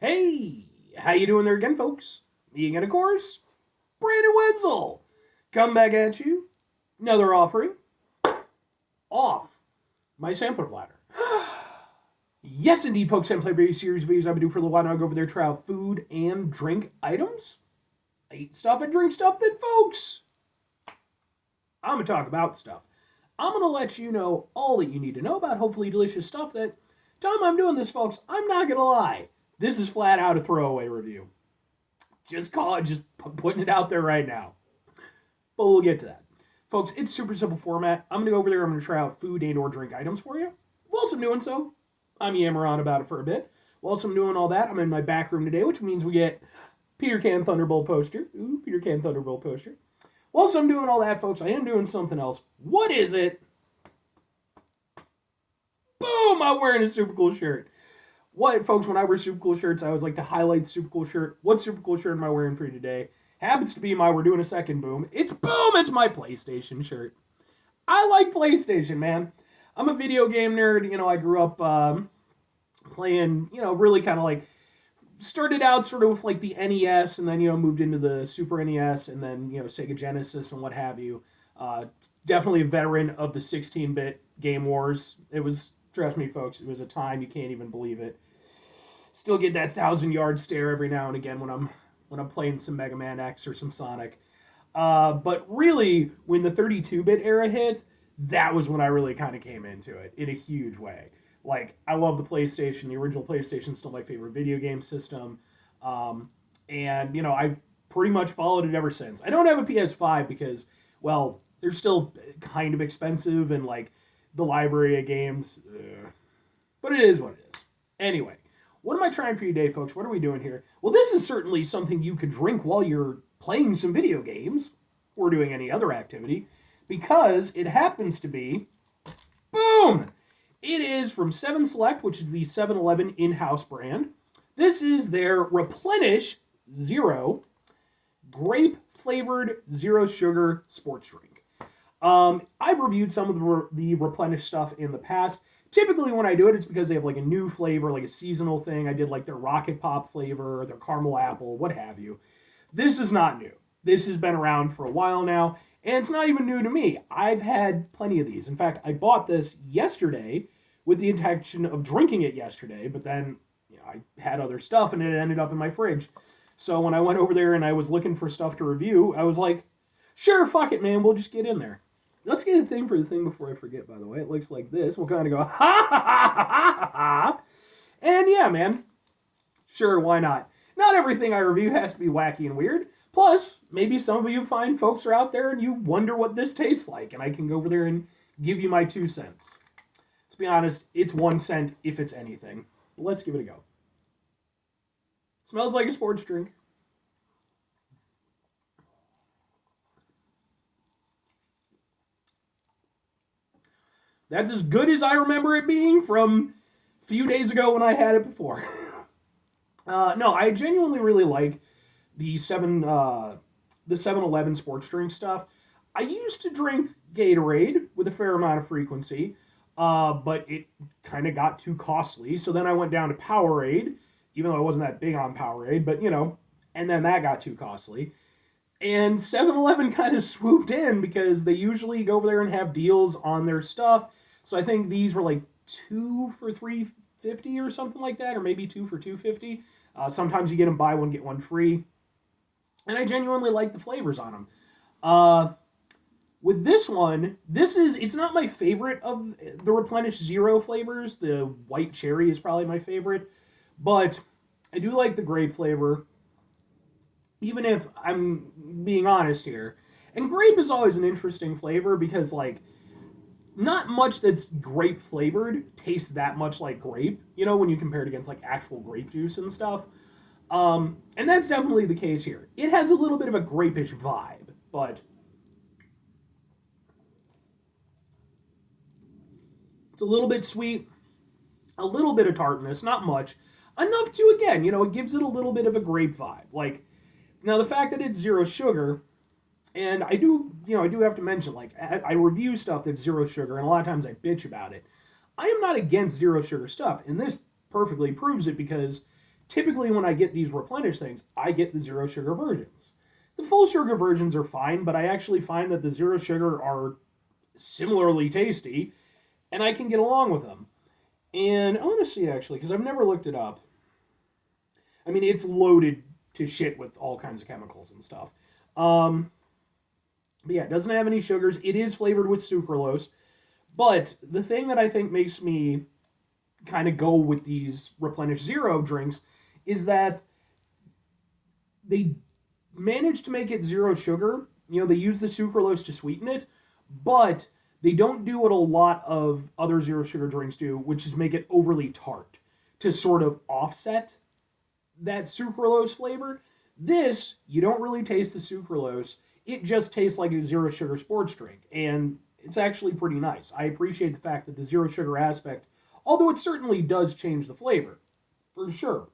Hey, how you doing there again, folks? Me again, of course, Brandon Wenzel. Come back at you. Another offering off my sampler platter. Yes, indeed, folks, and play various series videos I've been doing for a little while now. I go over there, try out food and drink items. I eat stuff and drink stuff. Then, folks, I'm going to talk about stuff. I'm going to let you know all that you need to know about hopefully delicious stuff that time I'm doing this, folks, I'm not going to lie. This is flat out a throwaway review. Just call it, just putting it out there right now. But we'll get to that. Folks, it's super simple format. I'm going to go over there. I'm going to try out food and or drink items for you. Whilst I'm doing so, I'm yammering on about it for a bit. Whilst I'm doing all that, I'm in my back room today, which means we get Peter Can Thunderbolt poster. Ooh, Peter Can Thunderbolt poster. Whilst I'm doing all that, folks, I am doing something else. What is it? Boom! I'm wearing a super cool shirt. What, folks, when I wear super cool shirts, I always like to highlight the super cool shirt. What super cool shirt am I wearing for you today? Happens to be my We're Doing a Second Boom. It's boom! It's my PlayStation shirt. I like PlayStation, man. I'm a video game nerd. I grew up playing, really kind of like, started out sort of with like the NES and then, moved into the Super NES and then, Sega Genesis and what have you. Definitely a veteran of the 16-bit Game Wars. It was, trust me, folks, it was a time you can't even believe it. Still get that 1,000-yard stare every now and again when I'm playing some Mega Man X or some Sonic. But really, when the 32-bit era hit, that was when I really kind of came into it in a huge way. Like, I love the PlayStation. The original PlayStation is still my favorite video game system. And, I've pretty much followed it ever since. I don't have a PS5 because, well, they're still kind of expensive and, like, the library of games. But it is what it is. Anyway, what am I trying for you today, folks? What are we doing here? Well, this is certainly something you could drink while you're playing some video games or doing any other activity because it happens to be, boom! It is from 7 Select, which is the 7-Eleven in-house brand. This is their Replenish Zero Grape Flavored Zero Sugar Sports Drink. I've reviewed some of the Replenish stuff in the past. Typically when I do it, it's because they have like a new flavor, like a seasonal thing. I did like their Rocket Pop flavor, their caramel apple, what have you. This is not new. This has been around for a while now, and it's not even new to me. I've had plenty of these. In fact, I bought this yesterday with the intention of drinking it yesterday, but then I had other stuff and it ended up in my fridge. So when I went over there and I was looking for stuff to review, I was like, sure, fuck it, man, we'll just get in there. Let's get a thing for the thing before I forget, by the way. It looks like this. We'll kind of go, ha ha ha ha ha ha. And yeah, man, sure, why not? Not everything I review has to be wacky and weird. Plus, maybe some of you fine folks are out there and you wonder what this tastes like, and I can go over there and give you my 2 cents. To be honest, it's 1 cent if it's anything. But let's give it a go. Smells like a sports drink. That's as good as I remember it being from a few days ago when I had it before. No, I genuinely really like the 7-Eleven sports drink stuff. I used to drink Gatorade with a fair amount of frequency, but it kind of got too costly. So then I went down to Powerade, even though I wasn't that big on Powerade, but and then that got too costly. And 7-Eleven kind of swooped in because they usually go over there and have deals on their stuff. So I think these were like 2 for $3.50 or something like that, or maybe 2 for $2.50. Sometimes you get them buy one, get one free. And I genuinely like the flavors on them. With this one, it's not my favorite of the Replenish Zero flavors. The white cherry is probably my favorite. But I do like the grape flavor, even if I'm being honest here. And grape is always an interesting flavor because, like, not much that's grape flavored tastes that much like grape, when you compare it against, like, actual grape juice and stuff. And that's definitely the case here. It has a little bit of a grape-ish vibe, but it's a little bit sweet, a little bit of tartness, not much. Enough to, again, it gives it a little bit of a grape vibe. Like, now the fact that it's zero sugar, and I do have to mention, like, I review stuff that's zero sugar, and a lot of times I bitch about it. I am not against zero sugar stuff, and this perfectly proves it because typically when I get these Replenish things, I get the zero sugar versions. The full sugar versions are fine, but I actually find that the zero sugar are similarly tasty, and I can get along with them. And I want to see actually, because I've never looked it up. I mean, it's loaded to shit with all kinds of chemicals and stuff. Um, but yeah, it doesn't have any sugars. It is flavored with sucralose. But the thing that I think makes me kind of go with these Replenish Zero drinks is that they manage to make it zero sugar. You know, they use the sucralose to sweeten it, but they don't do what a lot of other zero sugar drinks do, which is make it overly tart to sort of offset that sucralose flavor. This, you don't really taste the sucralose. It just tastes like a zero sugar sports drink, and it's actually pretty nice. I appreciate the fact that the zero sugar aspect, although it certainly does change the flavor, for sure.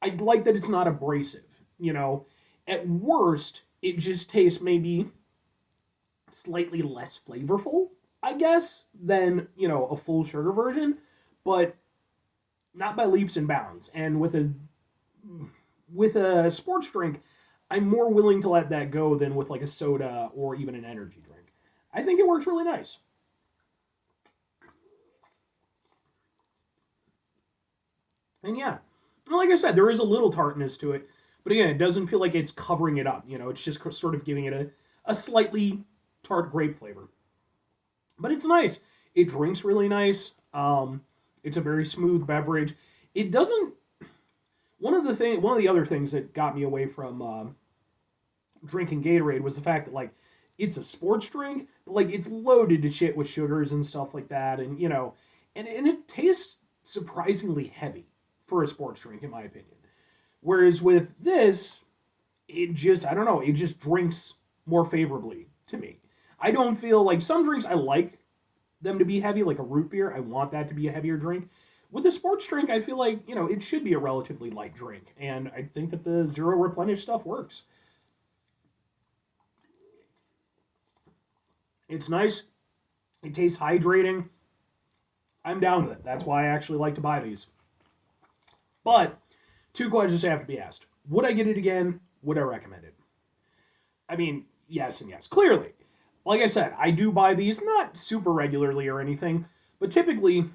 I like that it's not abrasive. You know, at worst, it just tastes maybe slightly less flavorful, I guess, than, you know, a full sugar version, but not by leaps and bounds. And with a sports drink, I'm more willing to let that go than with like a soda or even an energy drink. I think it works really nice. And yeah, like I said, there is a little tartness to it, but again, it doesn't feel like it's covering it up. You know, it's just sort of giving it a slightly tart grape flavor. But it's nice. It drinks really nice. It's a very smooth beverage. It doesn't. One of the other things that got me away from drinking Gatorade was the fact that like it's a sports drink, but like it's loaded to shit with sugars and stuff like that, and you know, and it tastes surprisingly heavy for a sports drink, in my opinion. Whereas with this, it just I don't know, it just drinks more favorably to me. I don't feel like some drinks I like them to be heavy, like a root beer. I want that to be a heavier drink. With a sports drink, I feel like you know it should be a relatively light drink, and I think that the zero replenish stuff works. It's nice. It tastes hydrating. I'm down with it. That's why I actually like to buy these. But two questions have to be asked: would I get it again? Would I recommend it? I mean, yes and yes. Clearly, like I said, I do buy these not super regularly or anything, but typically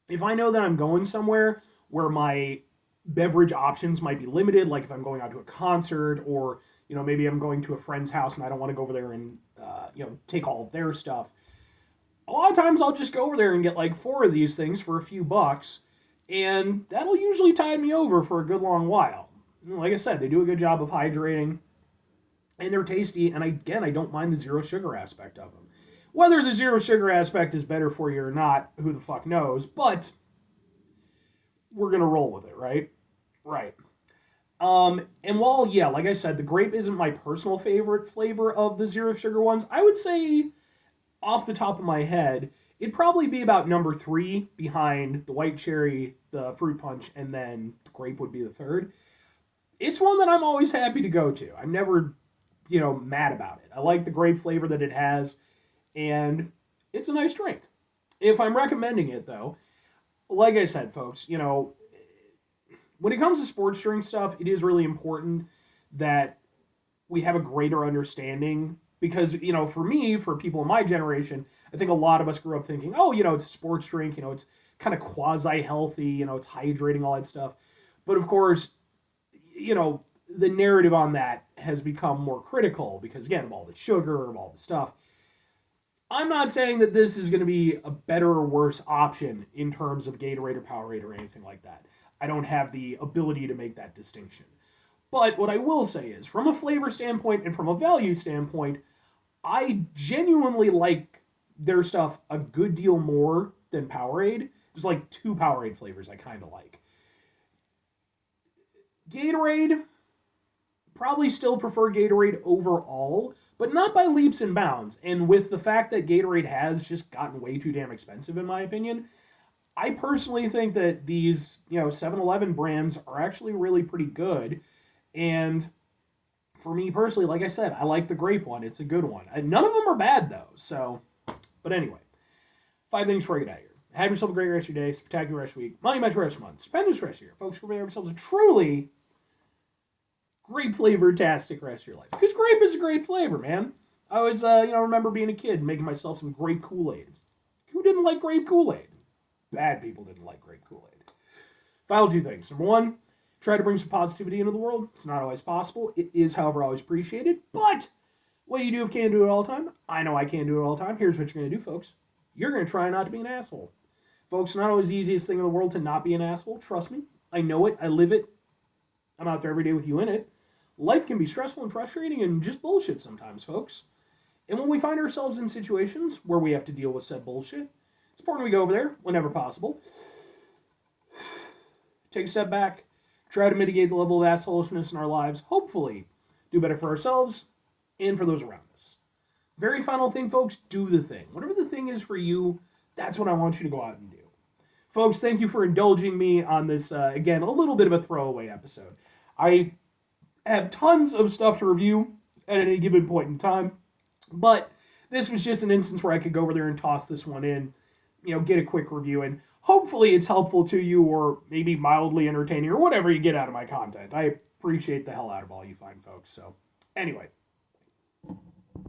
if I know that I'm going somewhere where my beverage options might be limited, like if I'm going out to a concert or you know maybe I'm going to a friend's house and I don't want to go over there and you know take all of their stuff. A lot of times I'll just go over there and get like four of these things for a few bucks, and that'll usually tide me over for a good long while. Like I said, they do a good job of hydrating, and they're tasty. And again, I don't mind the zero sugar aspect of them. Whether the zero sugar aspect is better for you or not, who the fuck knows? But we're gonna roll with it, right? Right. And while yeah, like I said, the grape isn't my personal favorite flavor of the zero sugar ones. I would say, off the top of my head, it'd probably be about number three behind the white cherry, the fruit punch, and then the grape would be the third. It's one that I'm always happy to go to. I'm never, you know, mad about it. I like the grape flavor that it has, and it's a nice drink. If I'm recommending it though, like I said, folks, you know, when it comes to sports drink stuff, it is really important that we have a greater understanding because, you know, for me, for people in my generation, I think a lot of us grew up thinking, oh, you know, it's a sports drink, you know, it's kind of quasi healthy, you know, it's hydrating, all that stuff. But of course, you know, the narrative on that has become more critical because, again, of all the sugar, of all the stuff. I'm not saying that this is going to be a better or worse option in terms of Gatorade or Powerade or anything like that. I don't have the ability to make that distinction. But what I will say is, from a flavor standpoint and from a value standpoint, I genuinely like their stuff a good deal more than Powerade. There's like two Powerade flavors I kind of like. Gatorade, probably still prefer Gatorade overall, but not by leaps and bounds. And with the fact that Gatorade has just gotten way too damn expensive, in my opinion, I personally think that these, you know, 7-Eleven brands are actually really pretty good. And for me personally, like I said, I like the grape one. It's a good one. And none of them are bad though. So, but anyway, five things before I get out of here. Have yourself a great rest of your day, spectacular rest of your week, monumental rest of your month. Spend this rest of your year. Folks, go have yourselves a truly grape flavor-tastic rest of your life. Because grape is a great flavor, man. I always, remember being a kid and making myself some grape Kool-Aid. Who didn't like grape Kool-Aid? Bad people didn't like grape Kool-Aid. Final two things. Number one, try to bring some positivity into the world. It's not always possible. It is, however, always appreciated. But what you do if you can't do it all the time, I know I can't do it all the time. Here's what you're going to do, folks. You're going to try not to be an asshole. Folks, not always the easiest thing in the world to not be an asshole. Trust me. I know it. I live it. I'm out there every day with you in it. Life can be stressful and frustrating and just bullshit sometimes, folks. And when we find ourselves in situations where we have to deal with said bullshit, it's important we go over there whenever possible. Take a step back. Try to mitigate the level of assholishness in our lives. Hopefully, do better for ourselves and for those around us. Very final thing, folks, do the thing. Whatever the thing is for you, that's what I want you to go out and do. Folks, thank you for indulging me on this, again, a little bit of a throwaway episode. I have tons of stuff to review at any given point in time, but this was just an instance where I could go over there and toss this one in, get a quick review, and hopefully it's helpful to you or maybe mildly entertaining or whatever you get out of my content. I appreciate the hell out of all you fine folks. So, anyway,